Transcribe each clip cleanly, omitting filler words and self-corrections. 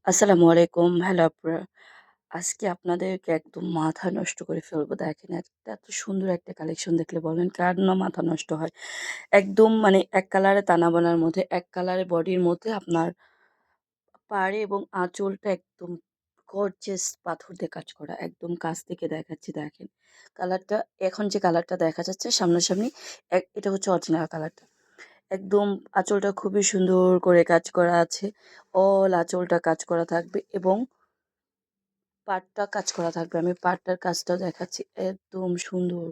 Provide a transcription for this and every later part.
আসসালামু আলাইকুম। হ্যালো আপুরা। আজকে আপনাদেরকে একদম মাথা নষ্ট করে ফেলবো। দেখেন এত সুন্দর একটা কালেকশন দেখলে বলবেন কার না মাথা নষ্ট হয়। একদম মানে এক কালারে তানাবানার মধ্যে, এক কালারে বডির মধ্যে আপনার পাড়ে এবং আঁচলটা একদম গর্জিয়াস পাথর দিয়ে কাজ করা। একদম কাছ থেকে দেখাচ্ছি দেখেন। কালারটা এখন যে কালারটা দেখা যাচ্ছে সামনাসামনি এটা হচ্ছে অরিজিনাল কালারটা। একদম আঁচলটা খুবই সুন্দর করে কাজ করা আছে। অল আঁচলটা কাজ করা থাকবে এবং পাড়টা কাজ করা থাকবে। আমি পাড়টার কাজটাও দেখাচ্ছি। একদম সুন্দর।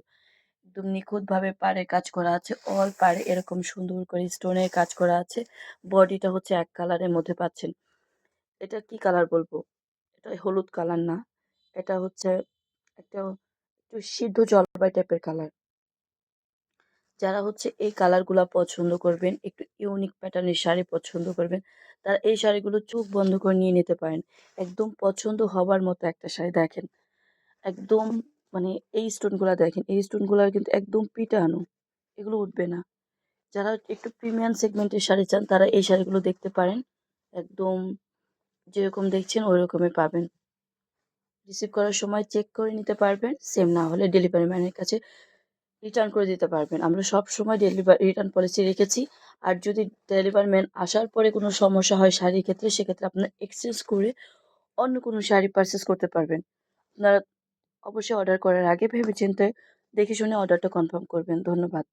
একদম নিখুঁতভাবে পাড়ে কাজ করা আছে। অল পাড়ে এরকম সুন্দর করে স্টোনের কাজ করা আছে। বডিটা হচ্ছে এক কালারের মধ্যে পাচ্ছেন। এটা কি কালার বলবো? এটা হলুদ কালার না। এটা হচ্ছে একটা একটু সিদ্ধ জলপাই টাইপের কালার। যারা হচ্ছে এই কালারগুলা পছন্দ করবেন, একটু ইউনিক প্যাটার্নের শাড়ি পছন্দ করবেন, তারা এই শাড়িগুলো চোখ বন্ধ করে নিয়ে নিতে পারেন। একদম পছন্দ হবার মতো একটা শাড়ি দেখেন। একদম মানে এই স্টোনগুলা দেখেন। এই স্টোনগুলা কিন্তু একদম পিটানো। এগুলো উঠবে না। যারা একটু প্রিমিয়াম সেগমেন্টের শাড়ি চান তারা এই শাড়িগুলো দেখতে পারেন। একদম যেরকম দেখছেন ওইরকমই পাবেন। রিসিভ করার সময় চেক করে নিতে পারবেন। সেম না হলে ডেলিভারি ম্যানের কাছে রিটার্ন করে দিতে পারবেন। আমরা সবসময় রিটার্ন পলিসি রেখেছি। আর যদি ডেলিভারি ম্যান আসার পরে কোনো সমস্যা হয় শাড়ির ক্ষেত্রে, সেক্ষেত্রে আপনার এক্সচেঞ্জ করে অন্য কোনো শাড়ি পারচেজ করতে পারবেন। আপনারা অবশ্যই অর্ডার করার আগে ভেবেচিন্তে দেখে শুনে অর্ডারটা কনফার্ম করবেন। ধন্যবাদ।